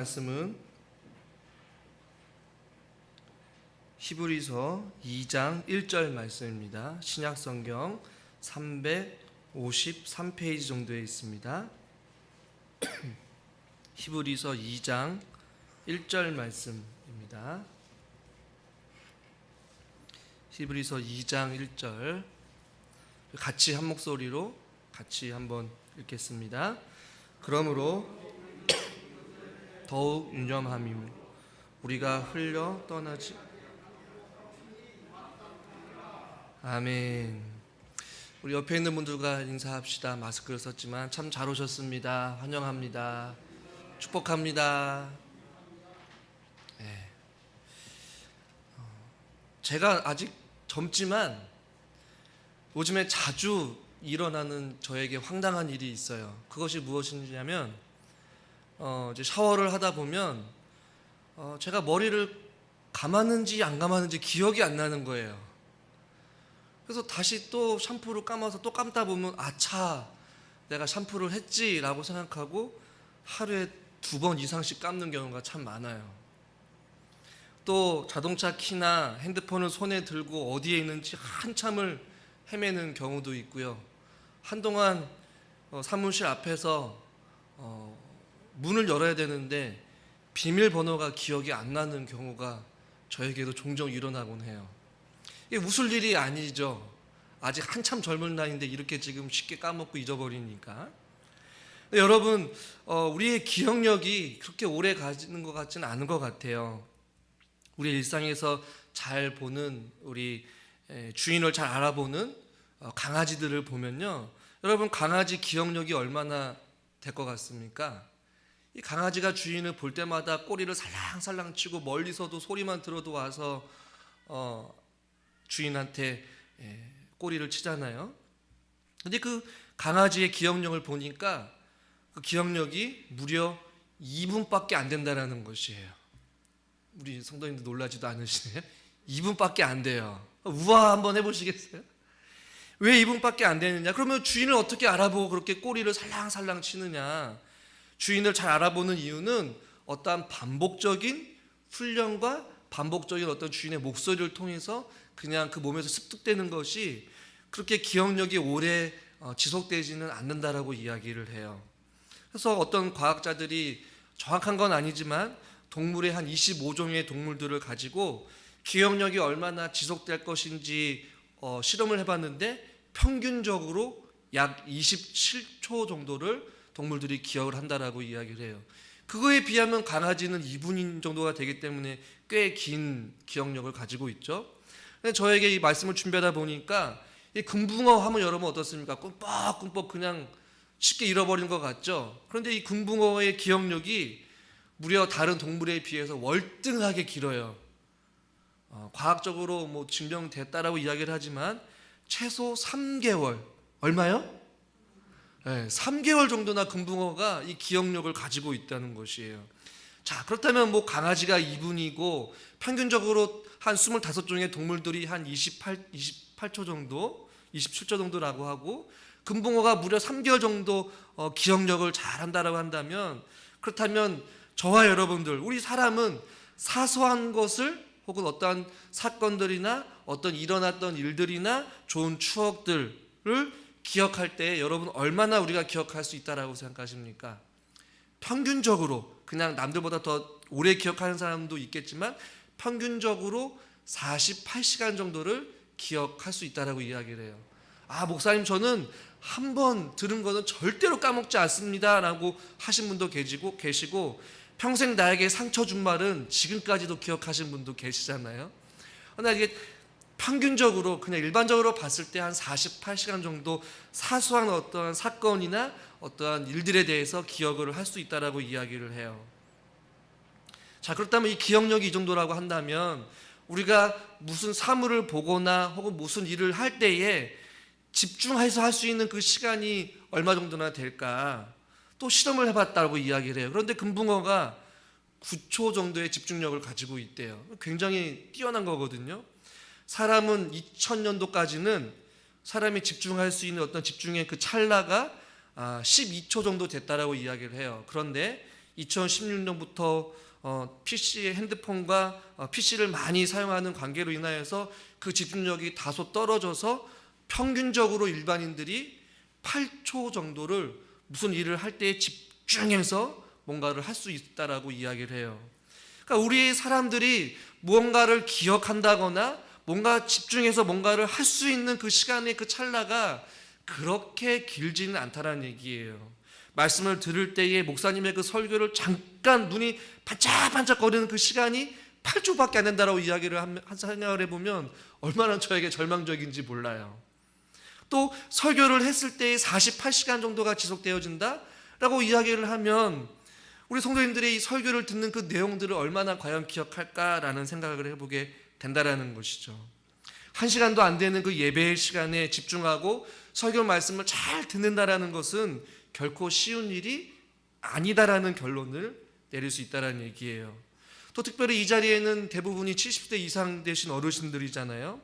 말씀은 히브리서 2장 1절 말씀입니다. 신약성경 353페이지 정도에 있습니다. 히브리서 2장 1절 말씀입니다. 히브리서 2장 1절 같이 한 목소리로 같이 한번 읽겠습니다. 그러므로 더욱 유념함이므로 우리가 흘려 떠나지. 아멘. 우리 옆에 있는 분들과 인사합시다. 마스크를 썼지만 참 잘 오셨습니다. 환영합니다. 축복합니다. 네. 제가 아직 젊지만 요즘에 자주 일어나는 저에게 황당한 일이 있어요. 그것이 무엇이냐면 이제 샤워를 하다 보면 제가 머리를 감았는지 안 감았는지 기억이 안 나는 거예요. 그래서 다시 또 샴푸를 감아서 또 감다 보면 아차, 내가 샴푸를 했지라고 생각하고 하루에 2번 이상씩 감는 경우가 참 많아요. 또 자동차 키나 핸드폰을 손에 들고 어디에 있는지 한참을 헤매는 경우도 있고요. 한동안 사무실 앞에서 문을 열어야 되는데 비밀번호가 기억이 안 나는 경우가 저에게도 종종 일어나곤 해요. 이게 웃을 일이 아니죠. 아직 한참 젊은 나이인데 이렇게 지금 쉽게 까먹고 잊어버리니까. 여러분, 우리의 기억력이 그렇게 오래 가지는 것 같지는 않은 것 같아요. 우리 일상에서 잘 보는, 우리 주인을 잘 알아보는 강아지들을 보면요, 여러분, 강아지 기억력이 얼마나 될 것 같습니까? 이 강아지가 주인을 볼 때마다 꼬리를 살랑살랑 치고 멀리서도 소리만 들어도 와서 주인한테 꼬리를 치잖아요. 근데 그 강아지의 기억력을 보니까 그 기억력이 무려 2분밖에 안 된다는 것이에요. 우리 성도님들 놀라지도 않으시네요. 2분밖에 안 돼요. 우와, 한번 해보시겠어요? 왜 2분밖에 안 되느냐? 그러면 주인을 어떻게 알아보고 그렇게 꼬리를 살랑살랑 치느냐? 주인을 잘 알아보는 이유는 어떠한 반복적인 훈련과 반복적인 어떤 주인의 목소리를 통해서 그냥 그 몸에서 습득되는 것이 그렇게 기억력이 오래 지속되지는 않는다라고 이야기를 해요. 그래서 어떤 과학자들이, 정확한 건 아니지만 동물의 한 25종의 동물들을 가지고 기억력이 얼마나 지속될 것인지 실험을 해봤는데 평균적으로 약 27초 정도를 동물들이 기억을 한다라고 이야기를 해요. 그거에 비하면 강아지는 2분 정도가 되기 때문에 꽤 긴 기억력을 가지고 있죠. 저에게 이 말씀을 준비하다 보니까 이 금붕어 하면 여러분 어떻습니까? 꿈뻑꿈뻑 그냥 쉽게 잃어버리는 것 같죠. 그런데 이 금붕어의 기억력이 무려 다른 동물에 비해서 월등하게 길어요. 과학적으로 뭐 증명됐다라고 이야기를 하지만 최소 3개월, 얼마요? 네, 3개월 정도나 금붕어가 이 기억력을 가지고 있다는 것이에요. 자, 그렇다면 뭐 강아지가 2분이고 평균적으로 한 25종의 동물들이 한 28초 정도, 27초 정도라고 하고 금붕어가 무려 3개월 정도 기억력을 잘 한다라고 한다면, 그렇다면 저와 여러분들, 우리 사람은 사소한 것을 혹은 어떠한 사건들이나 어떤 일어났던 일들이나 좋은 추억들을 기억할 때 여러분 얼마나 우리가 기억할 수 있다라고 생각하십니까? 평균적으로, 그냥 남들보다 더 오래 기억하는 사람도 있겠지만 평균적으로 48시간 정도를 기억할 수 있다라고 이야기를 해요. 아, 목사님, 저는 한 번 들은 거는 절대로 까먹지 않습니다 라고 하신 분도 계시고 평생 나에게 상처 준 말은 지금까지도 기억하신 분도 계시잖아요. 그러나 이게 평균적으로, 그냥 일반적으로 봤을 때 한 48시간 정도 사소한 어떠한 사건이나 어떠한 일들에 대해서 기억을 할 수 있다라고 이야기를 해요. 자, 그렇다면 이 기억력이 이 정도라고 한다면 우리가 무슨 사물을 보거나 혹은 무슨 일을 할 때에 집중해서 할 수 있는 그 시간이 얼마 정도나 될까? 또 실험을 해봤다고 이야기를 해요. 그런데 금붕어가 9초 정도의 집중력을 가지고 있대요. 굉장히 뛰어난 거거든요. 사람은 2000년도까지는 사람이 집중할 수 있는 어떤 집중의 그 찰나가 12초 정도 됐다라고 이야기를 해요. 그런데 2016년부터 PC, 핸드폰과 PC를 많이 사용하는 관계로 인하여서 그 집중력이 다소 떨어져서 평균적으로 일반인들이 8초 정도를 무슨 일을 할 때 집중해서 뭔가를 할 수 있다라고 이야기를 해요. 그러니까 우리 사람들이 무언가를 기억한다거나 뭔가 집중해서 뭔가를 할 수 있는 그 시간의 그 찰나가 그렇게 길지는 않다라는 얘기예요. 말씀을 들을 때에 목사님의 그 설교를 잠깐 눈이 반짝반짝거리는 그 시간이 8초밖에 안 된다라고 이야기를 생각을 해보면 얼마나 저에게 절망적인지 몰라요. 또 설교를 했을 때 48시간 정도가 지속되어진다라고 이야기를 하면 우리 성도님들이 이 설교를 듣는 그 내용들을 얼마나 과연 기억할까라는 생각을 해보게 된다라는 것이죠. 1시간도 안 되는 그 예배의 시간에 집중하고 설교 말씀을 잘 듣는다라는 것은 결코 쉬운 일이 아니다라는 결론을 내릴 수 있다라는 얘기예요. 또 특별히 이 자리에는 대부분이 70대 이상 되신 어르신들이잖아요.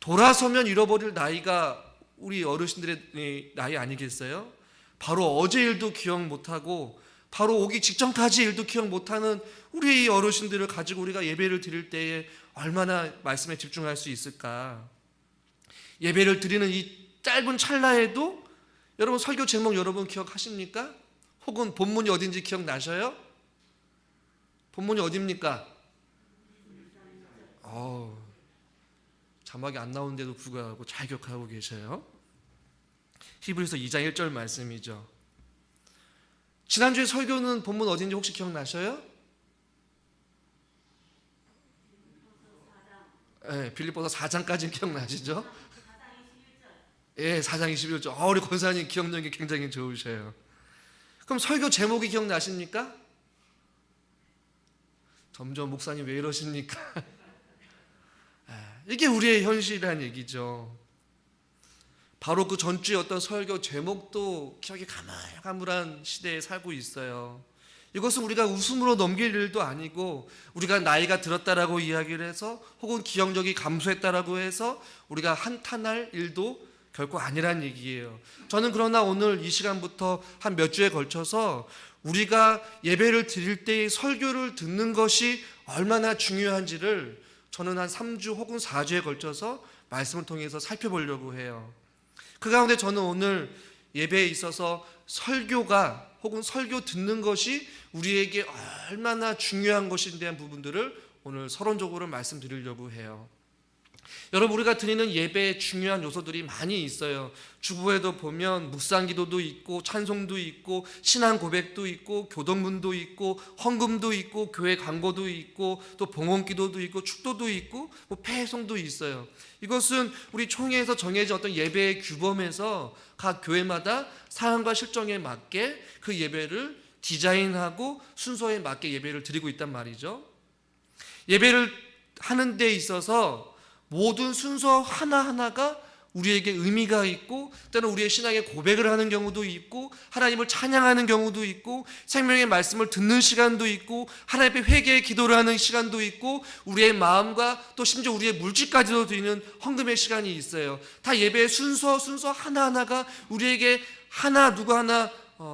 돌아서면 잃어버릴 나이가 우리 어르신들의 나이 아니겠어요? 바로 어제 일도 기억 못하고 바로 오기 직전까지 일도 기억 못하는 우리 어르신들을 가지고 우리가 예배를 드릴 때에 얼마나 말씀에 집중할 수 있을까? 예배를 드리는 이 짧은 찰나에도 여러분 설교 제목 여러분 기억하십니까? 혹은 본문이 어딘지 기억나셔요? 본문이 어디입니까? 자막이 안 나오는데도 불구하고 잘 기억하고 계셔요. 히브리서 2장 1절 말씀이죠. 지난주에 설교는 본문 어딘지 혹시 기억나셔요? 네, 빌립보서 4장까지는 기억나시죠? 예, 4장 21절. 우리 권사님 기억력이 굉장히 좋으셔요. 그럼 설교 제목이 기억나십니까? 점점 목사님 왜 이러십니까? 이게 우리의 현실이라는 얘기죠. 바로 그 전주의 어떤 설교 제목도 기억이 가물가물한 시대에 살고 있어요. 이것은 우리가 웃음으로 넘길 일도 아니고 우리가 나이가 들었다라고 이야기를 해서 혹은 기억력이 감소했다라고 해서 우리가 한탄할 일도 결코 아니란 얘기예요. 저는 그러나 오늘 이 시간부터 한 몇 주에 걸쳐서 우리가 예배를 드릴 때의 설교를 듣는 것이 얼마나 중요한지를 저는 한 3주 혹은 4주에 걸쳐서 말씀을 통해서 살펴보려고 해요. 그 가운데 저는 오늘 예배에 있어서 설교가 혹은 설교 듣는 것이 우리에게 얼마나 중요한 것인에 대한 부분들을 오늘 서론적으로 말씀드리려고 해요. 여러분, 우리가 드리는 예배에 중요한 요소들이 많이 있어요. 주보에도 보면 묵상기도도 있고 찬송도 있고 신앙 고백도 있고 교동문도 있고 헌금도 있고 교회 광고도 있고 또 봉헌기도도 있고 축도도 있고 패송도 있어요. 이것은 우리 총회에서 정해진 어떤 예배의 규범에서 각 교회마다 사항과 실정에 맞게 그 예배를 디자인하고 순서에 맞게 예배를 드리고 있단 말이죠. 예배를 하는 데 있어서 모든 순서 하나하나가 우리에게 의미가 있고 때로는 우리의 신앙의 고백을 하는 경우도 있고 하나님을 찬양하는 경우도 있고 생명의 말씀을 듣는 시간도 있고 하나님 앞에 회개의 기도를 하는 시간도 있고 우리의 마음과 또 심지어 우리의 물질까지도 드리는 헌금의 시간이 있어요. 다 예배의 순서 하나하나가 우리에게 누구 하나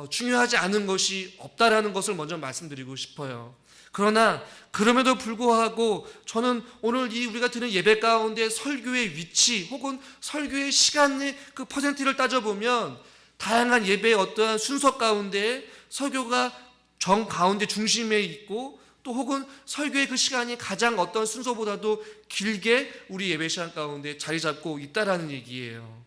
중요하지 않은 것이 없다라는 것을 먼저 말씀드리고 싶어요. 그러나 그럼에도 불구하고 저는 오늘 이 우리가 드는 예배 가운데 설교의 위치 혹은 설교의 시간의 그 퍼센트를 따져보면 다양한 예배의 어떠한 순서 가운데 설교가 정 가운데 중심에 있고 또 혹은 설교의 그 시간이 가장 어떤 순서보다도 길게 우리 예배 시간 가운데 자리 잡고 있다라는 얘기예요.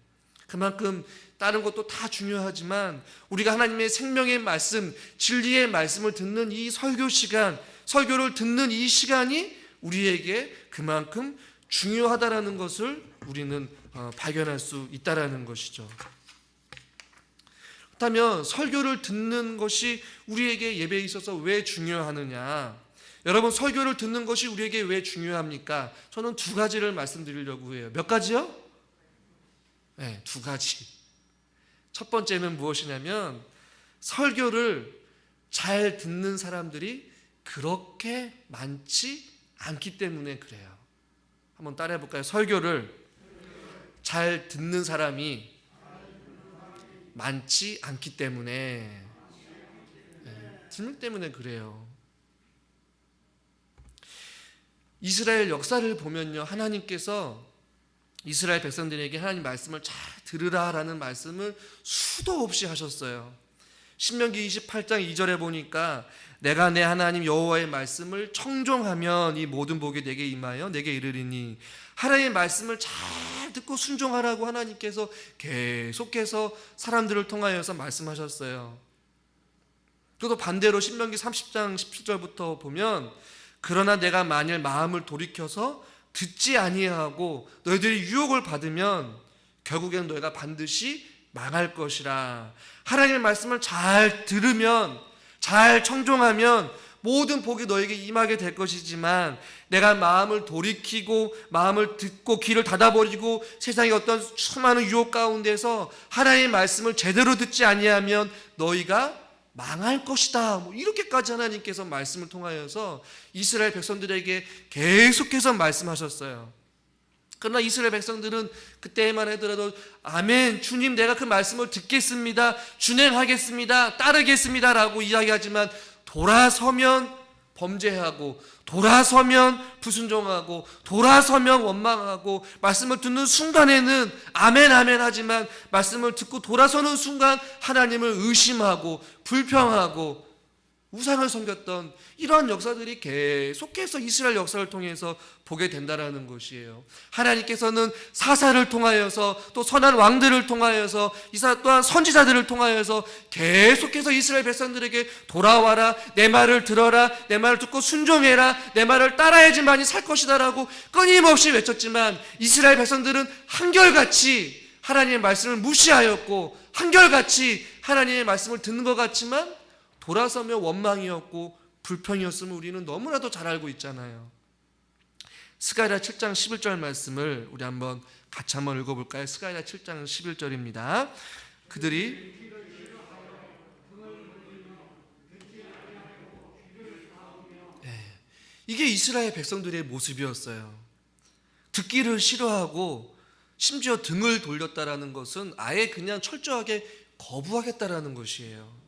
그만큼 다른 것도 다 중요하지만 우리가 하나님의 생명의 말씀, 진리의 말씀을 듣는 이 설교 시간, 설교를 듣는 이 시간이 우리에게 그만큼 중요하다라는 것을 우리는 발견할 수 있다라는 것이죠. 그렇다면 설교를 듣는 것이 우리에게 예배에 있어서 왜 중요하느냐? 여러분, 설교를 듣는 것이 우리에게 왜 중요합니까? 저는 두 가지를 말씀드리려고 해요. 몇 가지요? 네, 두 가지. 첫 번째는 무엇이냐면 설교를 잘 듣는 사람들이 그렇게 많지 않기 때문에 그래요. 한번 따라해 볼까요? 설교를 잘 듣는 사람이 많지 않기 때문에. 듣는 때문에 그래요. 이스라엘 역사를 보면요, 하나님께서 이스라엘 백성들에게 하나님 말씀을 잘 들으라라는 말씀을 수도 없이 하셨어요. 신명기 28장 2절에 보니까 내가 내 하나님 여호와의 말씀을 청종하면 이 모든 복이 내게 임하여 내게 이르리니, 하나님의 말씀을 잘 듣고 순종하라고 하나님께서 계속해서 사람들을 통하여서 말씀하셨어요. 또 반대로 신명기 30장 17절부터 보면 그러나 내가 만일 마음을 돌이켜서 듣지 아니하고 너희들이 유혹을 받으면 결국엔 너희가 반드시 망할 것이라. 하나님의 말씀을 잘 들으면, 잘 청종하면 모든 복이 너에게 임하게 될 것이지만, 내가 마음을 돌이키고 마음을 듣고 귀를 닫아버리고 세상의 어떤 수많은 유혹 가운데서 하나님의 말씀을 제대로 듣지 아니하면 너희가 망할 것이다. 이렇게까지 하나님께서 말씀을 통하여서 이스라엘 백성들에게 계속해서 말씀하셨어요. 그러나 이스라엘 백성들은 그때만 하더라도 아멘, 주님 내가 그 말씀을 듣겠습니다, 준행하겠습니다, 따르겠습니다 라고 이야기하지만 돌아서면 범죄하고, 돌아서면 불순종하고, 돌아서면 원망하고, 말씀을 듣는 순간에는 아멘 아멘 하지만 말씀을 듣고 돌아서는 순간 하나님을 의심하고 불평하고 우상을 섬겼던 이러한 역사들이 계속해서 이스라엘 역사를 통해서 보게 된다는 것이에요. 하나님께서는 사사를 통하여서 또 선한 왕들을 통하여서 이사 또한 선지자들을 통하여서 계속해서 이스라엘 백성들에게 돌아와라, 내 말을 들어라, 내 말을 듣고 순종해라, 내 말을 따라야지만이 살 것이다 라고 끊임없이 외쳤지만 이스라엘 백성들은 한결같이 하나님의 말씀을 무시하였고, 한결같이 하나님의 말씀을 듣는 것 같지만 돌아서며 원망이었고 불평이었음을 우리는 너무나도 잘 알고 있잖아요. 스가랴 7장 11절 말씀을 우리 같이 한번 읽어볼까요? 스가랴 7장 11절입니다. 그들이 이게 이스라엘 백성들의 모습이었어요. 듣기를 싫어하고 심지어 등을 돌렸다라는 것은 아예 그냥 철저하게 거부하겠다라는 것이에요.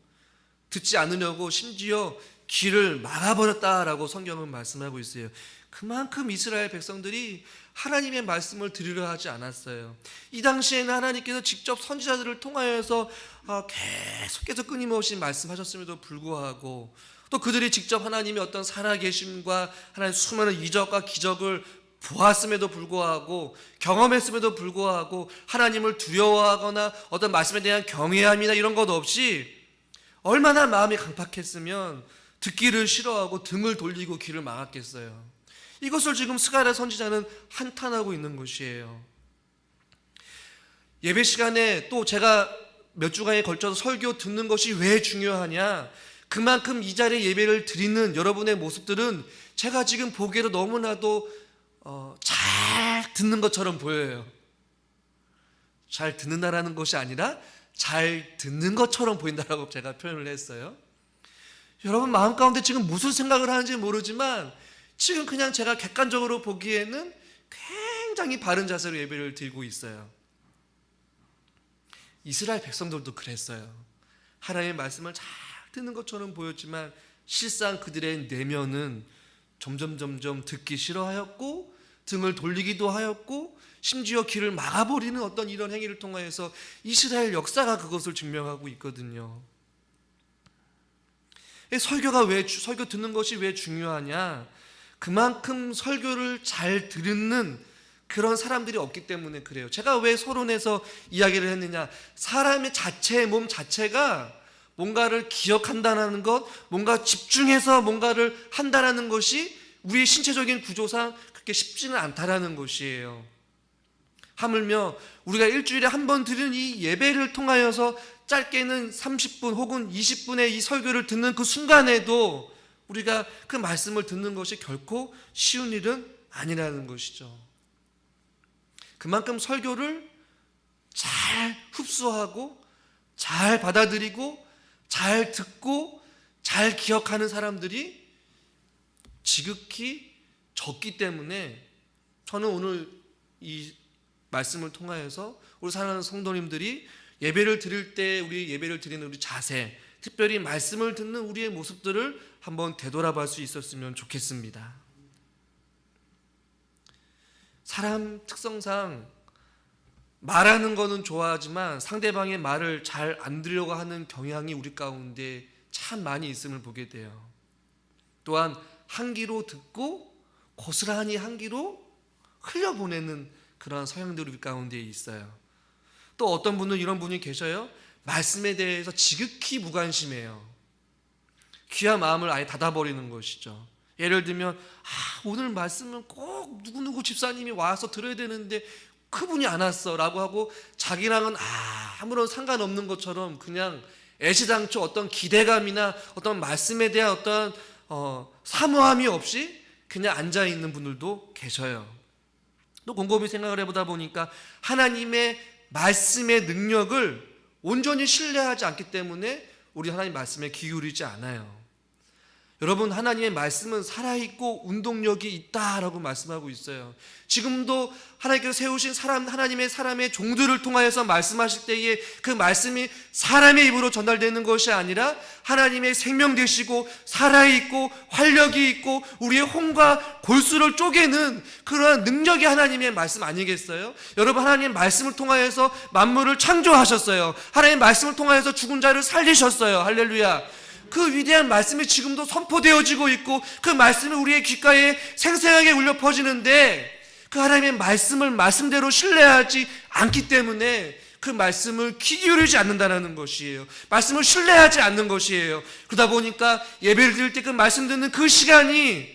듣지 않으려고 심지어 귀를 막아버렸다라고 성경은 말씀하고 있어요. 그만큼 이스라엘 백성들이 하나님의 말씀을 들으려 하지 않았어요. 이 당시에는 하나님께서 직접 선지자들을 통하여서 계속해서 끊임없이 말씀하셨음에도 불구하고, 또 그들이 직접 하나님의 어떤 살아계심과 하나님의 수많은 이적과 기적을 보았음에도 불구하고, 경험했음에도 불구하고 하나님을 두려워하거나 어떤 말씀에 대한 경외함이나 이런 것 없이 얼마나 마음이 강팍했으면 듣기를 싫어하고 등을 돌리고 귀를 막았겠어요. 이것을 지금 스가랴 선지자는 한탄하고 있는 것이에요. 예배 시간에 또 제가 몇 주간에 걸쳐서 설교 듣는 것이 왜 중요하냐, 그만큼 이 자리에 예배를 드리는 여러분의 모습들은 제가 지금 보기에도 너무나도 잘 듣는 것처럼 보여요. 잘 듣는다라는 것이 아니라 잘 듣는 것처럼 보인다라고 제가 표현을 했어요. 여러분 마음 가운데 지금 무슨 생각을 하는지 모르지만 지금 그냥 제가 객관적으로 보기에는 굉장히 바른 자세로 예배를 드리고 있어요. 이스라엘 백성들도 그랬어요. 하나님의 말씀을 잘 듣는 것처럼 보였지만 실상 그들의 내면은 점점 듣기 싫어하였고 등을 돌리기도 하였고 심지어 귀를 막아버리는 어떤 이런 행위를 통하여서 이스라엘 역사가 그것을 증명하고 있거든요. 설교 듣는 것이 왜 중요하냐, 그만큼 설교를 잘 듣는 그런 사람들이 없기 때문에 그래요. 제가 왜 서론에서 이야기를 했느냐, 사람의 몸 자체가 뭔가를 기억한다는 것, 뭔가 집중해서 뭔가를 한다는 것이 우리의 신체적인 구조상 그렇게 쉽지는 않다라는 것이에요. 하물며 우리가 일주일에 한 번 드리는 이 예배를 통하여서 짧게는 30분 혹은 20분의 이 설교를 듣는 그 순간에도 우리가 그 말씀을 듣는 것이 결코 쉬운 일은 아니라는 것이죠. 그만큼 설교를 잘 흡수하고 잘 받아들이고 잘 듣고 잘 기억하는 사람들이 지극히 적기 때문에 저는 오늘 이 말씀을 통하여서 우리 사랑하는 성도님들이 예배를 드릴 때 우리 예배를 드리는 우리 자세, 특별히 말씀을 듣는 우리의 모습들을 한번 되돌아볼 수 있었으면 좋겠습니다. 사람 특성상 말하는 거는 좋아하지만 상대방의 말을 잘 안 들으려고 하는 경향이 우리 가운데 참 많이 있음을 보게 돼요. 또한 한 귀로 듣고 고스란히 한 귀로 흘려보내는 그런 성향들이 우리 가운데 있어요. 또 어떤 분은 이런 분이 계셔요. 말씀에 대해서 지극히 무관심해요. 귀와 마음을 아예 닫아버리는 것이죠. 예를 들면 오늘 말씀은 꼭 누구누구 집사님이 와서 들어야 되는데 그분이 안 왔어 라고 하고 자기랑은 아무런 상관없는 것처럼 그냥 애시당초 어떤 기대감이나 어떤 말씀에 대한 어떤 사모함이 없이 그냥 앉아있는 분들도 계셔요. 또 곰곰이 생각을 해보다 보니까 하나님의 말씀의 능력을 온전히 신뢰하지 않기 때문에 우리 하나님 말씀에 귀 기울이지 않아요. 여러분, 하나님의 말씀은 살아있고 운동력이 있다라고 말씀하고 있어요. 지금도 하나님께서 세우신 하나님의 사람의 종들을 통하여서 말씀하실 때에 그 말씀이 사람의 입으로 전달되는 것이 아니라 하나님의 생명 되시고 살아있고 활력이 있고 우리의 혼과 골수를 쪼개는 그러한 능력이 하나님의 말씀 아니겠어요? 여러분, 하나님의 말씀을 통하여서 만물을 창조하셨어요. 하나님의 말씀을 통하여서 죽은 자를 살리셨어요. 할렐루야. 그 위대한 말씀이 지금도 선포되어지고 있고 그 말씀이 우리의 귓가에 생생하게 울려 퍼지는데 그 하나님의 말씀을 말씀대로 신뢰하지 않기 때문에 그 말씀을 귀 기울이지 않는다는 것이에요. 말씀을 신뢰하지 않는 것이에요. 그러다 보니까 예배를 드릴 때 그 말씀 듣는 그 시간이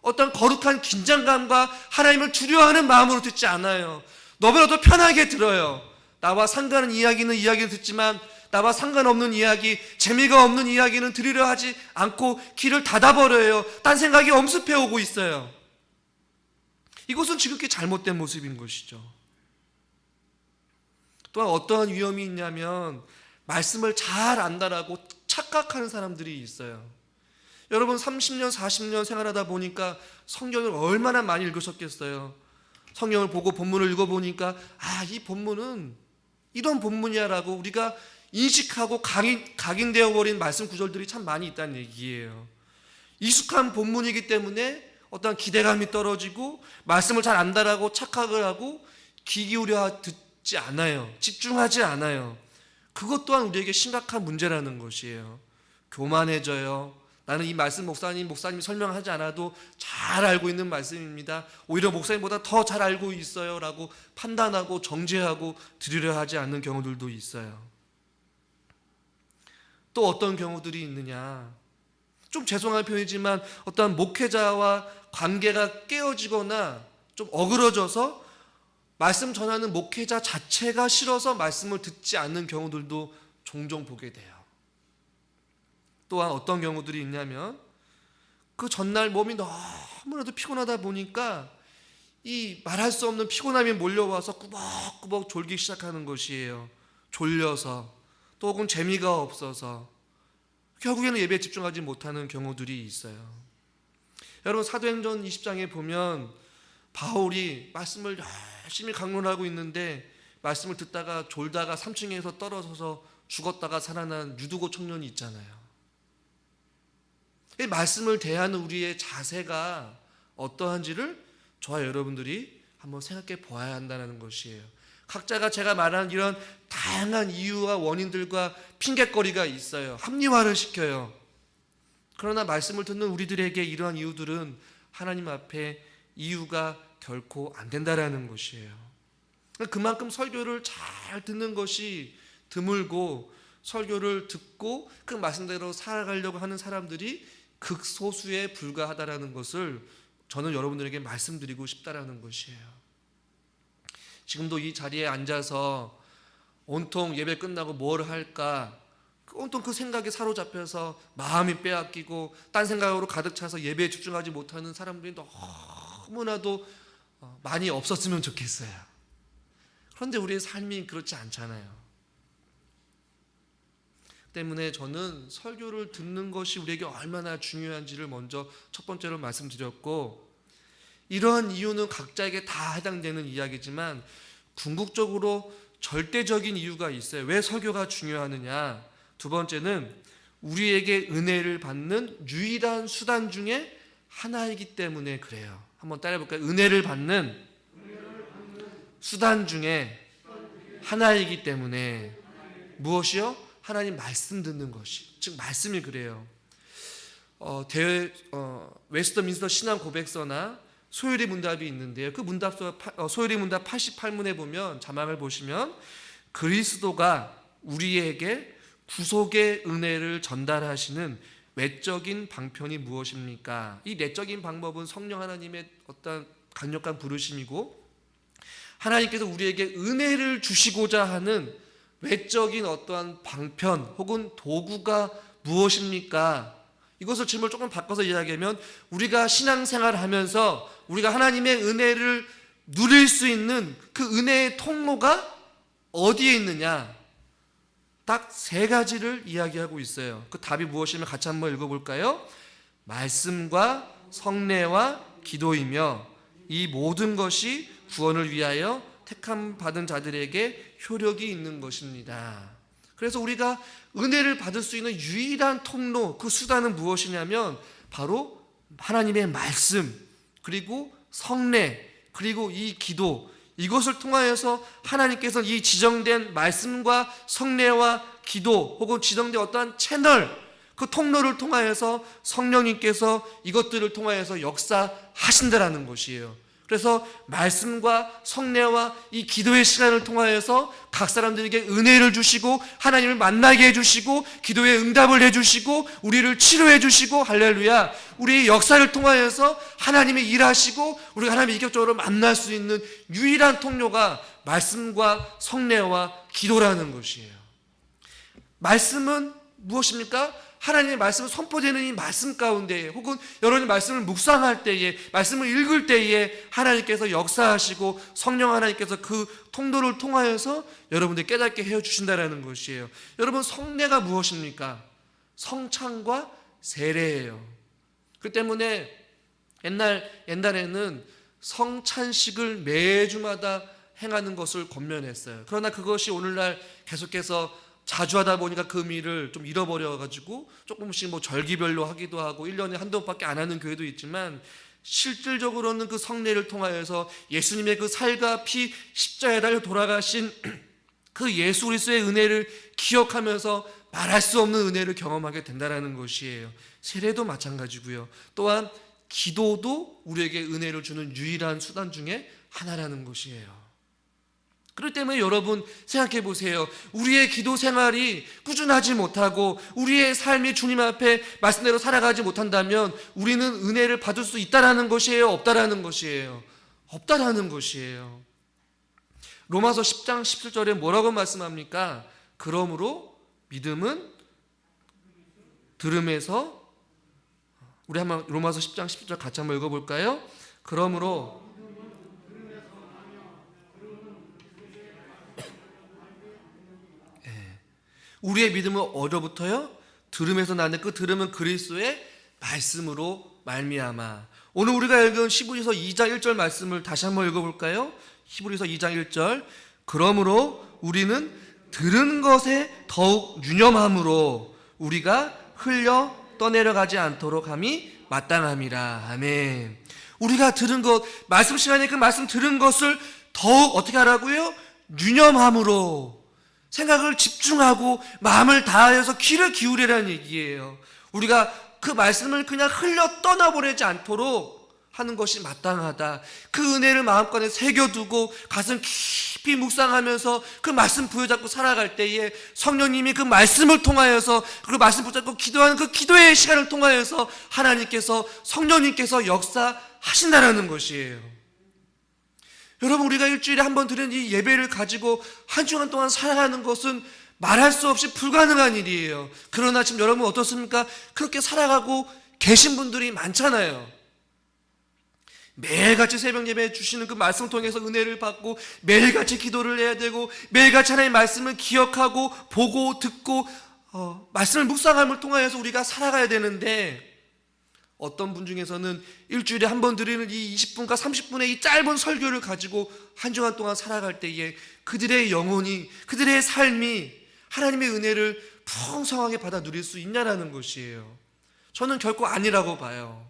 어떤 거룩한 긴장감과 하나님을 두려워하는 마음으로 듣지 않아요. 너무나도 편하게 들어요. 나와 상관없는 이야기는 듣지만 나와 상관없는 이야기, 재미가 없는 이야기는 들으려 하지 않고 귀를 닫아버려요. 딴 생각이 엄습해오고 있어요. 이것은 지극히 잘못된 모습인 것이죠. 또한 어떠한 위험이 있냐면 말씀을 잘 안다라고 착각하는 사람들이 있어요. 여러분 30년, 40년 생활하다 보니까 성경을 얼마나 많이 읽으셨겠어요. 성경을 보고 본문을 읽어보니까 이 본문은 이런 본문이야 라고 우리가 인식하고 각인되어 버린 말씀 구절들이 참 많이 있다는 얘기예요. 익숙한 본문이기 때문에 어떤 기대감이 떨어지고 말씀을 잘 안다라고 착각을 하고 귀 기울여 듣지 않아요. 집중하지 않아요. 그것 또한 우리에게 심각한 문제라는 것이에요. 교만해져요. 나는 이 말씀 목사님이 설명하지 않아도 잘 알고 있는 말씀입니다. 오히려 목사님보다 더 잘 알고 있어요 라고 판단하고 정죄하고 들으려 하지 않는 경우들도 있어요. 또 어떤 경우들이 있느냐, 좀 죄송한 표현이지만 어떤 목회자와 관계가 깨어지거나 좀 어그러져서 말씀 전하는 목회자 자체가 싫어서 말씀을 듣지 않는 경우들도 종종 보게 돼요. 또한 어떤 경우들이 있냐면 그 전날 몸이 너무나도 피곤하다 보니까 이 말할 수 없는 피곤함이 몰려와서 꾸벅꾸벅 졸기 시작하는 것이에요. 졸려서 또 혹은 재미가 없어서 결국에는 예배에 집중하지 못하는 경우들이 있어요. 여러분 사도행전 20장에 보면 바울이 말씀을 열심히 강론하고 있는데 말씀을 듣다가 졸다가 3층에서 떨어져서 죽었다가 살아난 유두고 청년이 있잖아요. 이 말씀을 대하는 우리의 자세가 어떠한지를 저와 여러분들이 한번 생각해 보아야 한다는 것이에요. 각자가 제가 말하는 이런 다양한 이유와 원인들과 핑곗거리가 있어요. 합리화를 시켜요. 그러나 말씀을 듣는 우리들에게 이러한 이유들은 하나님 앞에 이유가 결코 안 된다라는 것이에요. 그만큼 설교를 잘 듣는 것이 드물고 설교를 듣고 그 말씀대로 살아가려고 하는 사람들이 극소수에 불과하다라는 것을 저는 여러분들에게 말씀드리고 싶다라는 것이에요. 지금도 이 자리에 앉아서 온통 예배 끝나고 뭘 할까 온통 그 생각에 사로잡혀서 마음이 빼앗기고 딴 생각으로 가득 차서 예배에 집중하지 못하는 사람들이 너무나도 많이 없었으면 좋겠어요. 그런데 우리의 삶이 그렇지 않잖아요. 때문에 저는 설교를 듣는 것이 우리에게 얼마나 중요한지를 먼저 첫 번째로 말씀드렸고, 이러한 이유는 각자에게 다 해당되는 이야기지만 궁극적으로 절대적인 이유가 있어요. 왜 설교가 중요하느냐? 두 번째는 우리에게 은혜를 받는 유일한 수단 중에 하나이기 때문에 그래요. 한번 따라해볼까요? 은혜를 받는 수단 중에 하나이기 때문에 무엇이요? 하나님 말씀 듣는 것이, 즉 말씀이 그래요. 웨스터민스터 신앙 고백서나 소요리 문답이 있는데요. 그 문답서 소요리 문답 88문에 보면 자막을 보시면 그리스도가 우리에게 구속의 은혜를 전달하시는 외적인 방편이 무엇입니까? 이 내적인 방법은 성령 하나님의 어떤 강력한 부르심이고, 하나님께서 우리에게 은혜를 주시고자 하는 외적인 어떠한 방편 혹은 도구가 무엇입니까? 이것을 질문을 조금 바꿔서 이야기하면, 우리가 신앙생활을 하면서 우리가 하나님의 은혜를 누릴 수 있는 그 은혜의 통로가 어디에 있느냐? 딱 세 가지를 이야기하고 있어요. 그 답이 무엇이면 같이 한번 읽어볼까요? 말씀과 성례와 기도이며 이 모든 것이 구원을 위하여 택함 받은 자들에게 효력이 있는 것입니다. 그래서 우리가 은혜를 받을 수 있는 유일한 통로, 그 수단은 무엇이냐면 바로 하나님의 말씀, 그리고 성례, 그리고 이 기도, 이것을 통하여서 하나님께서 이 지정된 말씀과 성례와 기도 혹은 지정된 어떠한 채널, 그 통로를 통하여서 성령님께서 이것들을 통하여서 역사하신다라는 것이에요. 그래서 말씀과 성례와 이 기도의 시간을 통하여서 각 사람들에게 은혜를 주시고 하나님을 만나게 해주시고 기도에 응답을 해주시고 우리를 치료해 주시고, 할렐루야, 우리의 역사를 통하여서 하나님이 일하시고 우리가 하나님을 인격적으로 만날 수 있는 유일한 통로가 말씀과 성례와 기도라는 것이에요. 말씀은 무엇입니까? 하나님의 말씀은 선포되는 이 말씀 가운데, 혹은 여러분이 말씀을 묵상할 때에, 말씀을 읽을 때에 하나님께서 역사하시고 성령 하나님께서 그 통로를 통하여서 여러분들 깨닫게 해주신다는 것이에요. 여러분, 성례가 무엇입니까? 성찬과 세례예요. 그 때문에 옛날에는 성찬식을 매주마다 행하는 것을 권면했어요. 그러나 그것이 오늘날 계속해서 자주 하다 보니까 그 의미를 좀 잃어버려가지고 조금씩 절기별로 하기도 하고 1년에 한두 번밖에 안 하는 교회도 있지만, 실질적으로는 그 성례를 통하여서 예수님의 그 살과 피 십자가에 달려 돌아가신 그 예수 그리스도의 은혜를 기억하면서 말할 수 없는 은혜를 경험하게 된다는 것이에요. 세례도 마찬가지고요. 또한 기도도 우리에게 은혜를 주는 유일한 수단 중에 하나라는 것이에요. 그렇기 때문에 여러분 생각해 보세요. 우리의 기도 생활이 꾸준하지 못하고 우리의 삶이 주님 앞에 말씀대로 살아가지 못한다면 우리는 은혜를 받을 수 있다라는 것이에요? 없다라는 것이에요? 없다라는 것이에요. 로마서 10장 17절에 뭐라고 말씀합니까? 그러므로 믿음은 들음에서, 우리 한번 로마서 10장 17절 같이 한번 읽어볼까요? 그러므로 우리의 믿음은 어디로부터요? 들음에서 나는, 그 들음은 그리스도의 말씀으로 말미암아. 오늘 우리가 읽은 히브리서 2장 1절 말씀을 다시 한번 읽어볼까요? 히브리서 2장 1절. 그러므로 우리는 들은 것에 더욱 유념함으로 우리가 흘려 떠내려가지 않도록 함이 마땅함이라. 아멘. 우리가 들은 것, 말씀 시간에 그 말씀 들은 것을 더욱 어떻게 하라고요? 유념함으로, 생각을 집중하고 마음을 다하여서 귀를 기울이라는 얘기예요. 우리가 그 말씀을 그냥 흘려 떠나보내지 않도록 하는 것이 마땅하다. 그 은혜를 마음간에 새겨두고 가슴 깊이 묵상하면서 그 말씀 부여잡고 살아갈 때에 성령님이 그 말씀을 통하여서, 그 말씀 붙잡고 기도하는 그 기도의 시간을 통하여서 하나님께서, 성령님께서 역사하신다는 것이에요. 여러분, 우리가 일주일에 한 번 드리는 이 예배를 가지고 한 주간 동안 살아가는 것은 말할 수 없이 불가능한 일이에요. 그러나 지금 여러분 어떻습니까? 그렇게 살아가고 계신 분들이 많잖아요. 매일같이 새벽 예배 주시는 그 말씀 통해서 은혜를 받고 매일같이 기도를 해야 되고 매일같이 하나님의 말씀을 기억하고 보고 듣고 말씀을 묵상함을 통하여서 우리가 살아가야 되는데, 어떤 분 중에서는 일주일에 한 번 드리는 이 20분과 30분의 이 짧은 설교를 가지고 한 주간 동안 살아갈 때에 그들의 영혼이, 그들의 삶이 하나님의 은혜를 풍성하게 받아 누릴 수 있냐라는 것이에요. 저는 결코 아니라고 봐요.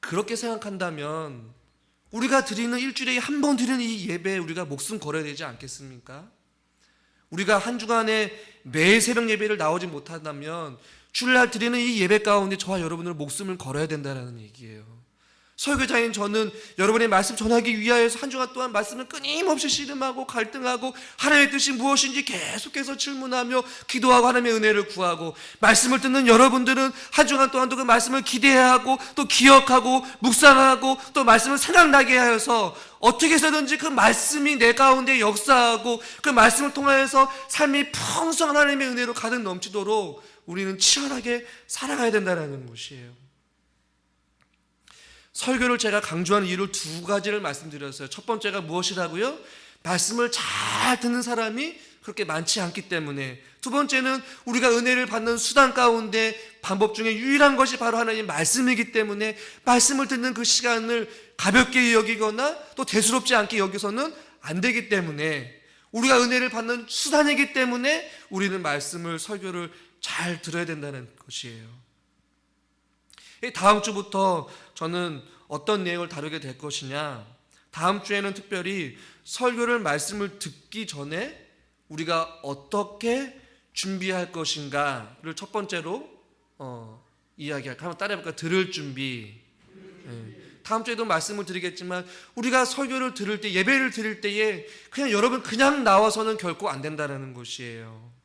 그렇게 생각한다면 우리가 드리는 일주일에 한 번 드리는 이 예배에 우리가 목숨 걸어야 되지 않겠습니까? 우리가 한 주간에 매일 새벽 예배를 나오지 못한다면 주일날 드리는 이 예배 가운데 저와 여러분들 목숨을 걸어야 된다는 얘기예요. 설교자인 저는 여러분의 말씀 전하기 위하여서 한 주간 동안 말씀을 끊임없이 씨름하고 갈등하고 하나님의 뜻이 무엇인지 계속해서 질문하며 기도하고 하나님의 은혜를 구하고, 말씀을 듣는 여러분들은 한 주간 동안도 그 말씀을 기대하고 또 기억하고 묵상하고 또 말씀을 생각나게 하여서 어떻게 해서든지 그 말씀이 내 가운데 역사하고 그 말씀을 통하여서 삶이 풍성한 하나님의 은혜로 가득 넘치도록 우리는 치열하게 살아가야 된다는 것이에요. 설교를 제가 강조하는 이유를 두 가지를 말씀드렸어요. 첫 번째가 무엇이라고요? 말씀을 잘 듣는 사람이 그렇게 많지 않기 때문에. 두 번째는 우리가 은혜를 받는 수단 가운데 방법 중에 유일한 것이 바로 하나님의 말씀이기 때문에 말씀을 듣는 그 시간을 가볍게 여기거나 또 대수롭지 않게 여기서는 안 되기 때문에, 우리가 은혜를 받는 수단이기 때문에 우리는 말씀을, 설교를 잘 들어야 된다는 것이에요. 다음 주부터 저는 어떤 내용을 다루게 될 것이냐, 다음 주에는 특별히 설교를, 말씀을 듣기 전에 우리가 어떻게 준비할 것인가를 첫 번째로 이야기할까. 한번 따라해볼까요? 들을 준비. 다음 주에도 말씀을 드리겠지만 우리가 설교를 들을 때, 예배를 드릴 때에 그냥 여러분 그냥 나와서는 결코 안 된다는 것이에요.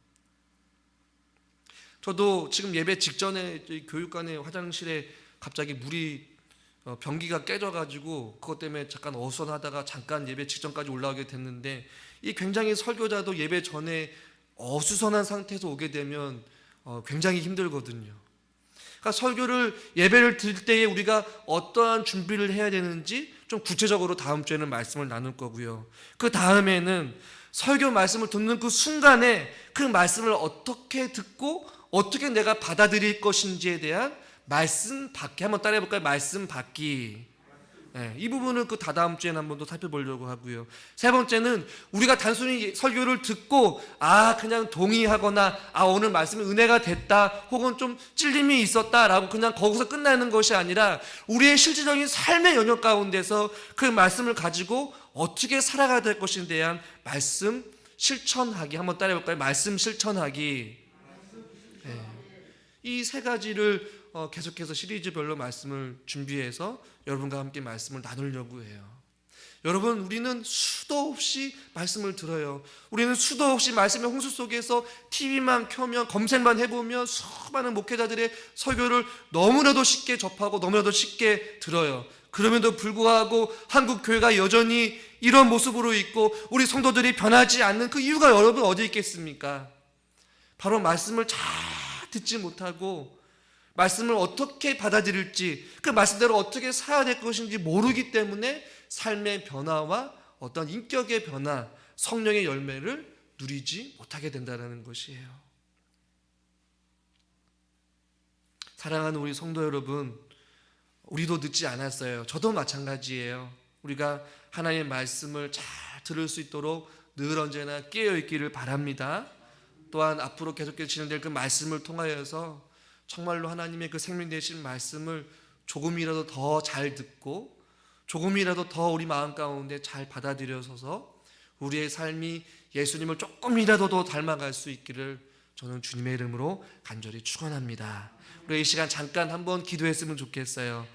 저도 지금 예배 직전에 교육관의 화장실에 갑자기 물이 변기가 깨져가지고 그것 때문에 잠깐 어수선하다가 잠깐 예배 직전까지 올라오게 됐는데, 이 굉장히 설교자도 예배 전에 어수선한 상태에서 오게 되면 굉장히 힘들거든요. 그러니까 설교를, 예배를 드릴 때에 우리가 어떠한 준비를 해야 되는지 좀 구체적으로 다음 주에는 말씀을 나눌 거고요. 그 다음에는 설교 말씀을 듣는 그 순간에 그 말씀을 어떻게 듣고 어떻게 내가 받아들일 것인지에 대한 말씀 받기, 한번 따라해볼까요? 말씀 받기. 이 부분은 그 다다음 주에는 한번 더 살펴보려고 하고요. 세 번째는 우리가 단순히 설교를 듣고 그냥 동의하거나 오늘 말씀이 은혜가 됐다 혹은 좀 찔림이 있었다라고 그냥 거기서 끝나는 것이 아니라 우리의 실질적인 삶의 영역 가운데서 그 말씀을 가지고 어떻게 살아가야 될 것인에 대한 말씀 실천하기. 한번 따라해볼까요? 말씀 실천하기. 이 세 가지를 계속해서 시리즈별로 말씀을 준비해서 여러분과 함께 말씀을 나누려고 해요. 여러분, 우리는 수도 없이 말씀을 들어요. 우리는 수도 없이 말씀의 홍수 속에서 TV만 켜면, 검색만 해보면 수많은 목회자들의 설교를 너무나도 쉽게 접하고 너무나도 쉽게 들어요. 그럼에도 불구하고 한국 교회가 여전히 이런 모습으로 있고 우리 성도들이 변하지 않는 그 이유가 여러분 어디 있겠습니까? 바로 말씀을 잘 듣지 못하고 말씀을 어떻게 받아들일지, 그 말씀대로 어떻게 살아야 될 것인지 모르기 때문에 삶의 변화와 어떤 인격의 변화, 성령의 열매를 누리지 못하게 된다는 것이에요. 사랑하는 우리 성도 여러분, 우리도 늦지 않았어요. 저도 마찬가지예요. 우리가 하나님의 말씀을 잘 들을 수 있도록 늘 언제나 깨어있기를 바랍니다. 또한 앞으로 계속해서 진행될 그 말씀을 통하여서 정말로 하나님의 그 생명 되신 말씀을 조금이라도 더 잘 듣고 조금이라도 더 우리 마음 가운데 잘 받아들여서서 우리의 삶이 예수님을 조금이라도 더 닮아갈 수 있기를 저는 주님의 이름으로 간절히 축원합니다. 우리 이 시간 잠깐 한번 기도했으면 좋겠어요.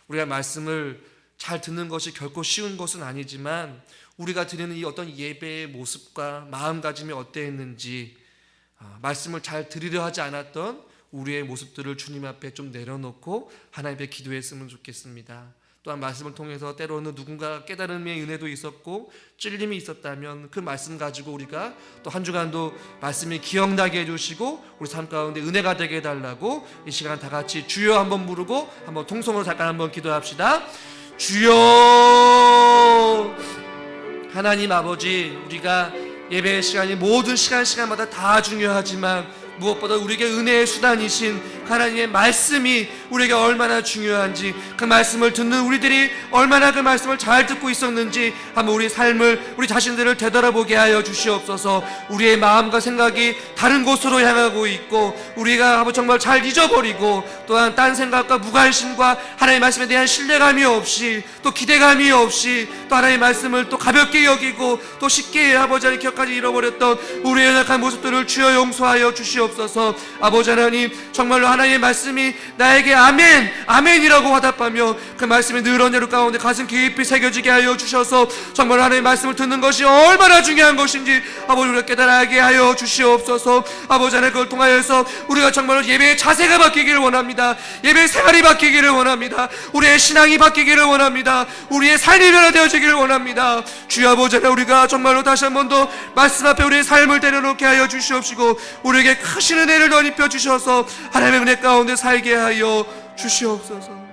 우리가 말씀을 잘 듣는 것이 결코 쉬운 것은 아니지만 우리가 드리는 이 어떤 예배의 모습과 마음가짐이 어땠는지, 말씀을 잘 들으려 하지 않았던 우리의 모습들을 주님 앞에 좀 내려놓고 하나님 앞에 기도했으면 좋겠습니다. 또한 말씀을 통해서 때로는 누군가 깨달음의 은혜도 있었고 찔림이 있었다면 그 말씀 가지고 우리가 또 한 주간도 말씀이 기억나게 해주시고 우리 삶 가운데 은혜가 되게 해달라고 이 시간 다 같이 주여 한번 부르고 한번 통성으로 잠깐 한번 기도합시다. 주여. 하나님 아버지, 우리가 예배의 시간이 모든 시간마다 다 중요하지만 무엇보다 우리에게 은혜의 수단이신 그 하나님의 말씀이 우리에게 얼마나 중요한지, 그 말씀을 듣는 우리들이 얼마나 그 말씀을 잘 듣고 있었는지 한번 우리 삶을, 우리 자신들을 되돌아보게 하여 주시옵소서. 우리의 마음과 생각이 다른 곳으로 향하고 있고 우리가 정말 잘 잊어버리고 또한 딴 생각과 무관심과 하나님의 말씀에 대한 신뢰감이 없이 또 기대감이 없이 또 하나님의 말씀을 또 가볍게 여기고 또 쉽게 아버지 하나님 기억까지 잃어버렸던 우리의 연약한 모습들을 주여 용서하여 주시옵소서. 아버지 하나님, 정말로 하나님의 말씀이 나에게 아멘 아멘이라고 화답하며 그 말씀이 늘 언제로 가운데 가슴 깊이 새겨지게 하여 주셔서 정말 하나님의 말씀을 듣는 것이 얼마나 중요한 것인지 아버지 우리가 깨달아게 하여 주시옵소서. 아버지 하나님, 그걸 통하여서 우리가 정말로 예배의 자세가 바뀌기를 원합니다. 예배의 생활이 바뀌기를 원합니다. 우리의 신앙이 바뀌기를 원합니다. 우리의 삶이 변화되어지기를 원합니다. 주여 아버지 하나님, 우리가 정말로 다시 한 번 더 말씀 앞에 우리의 삶을 내려놓게 하여 주시옵시고 우리에게 크신 은혜를 더 입혀 주셔서 하나님의 은혜 가운데 살게 하여 주시옵소서.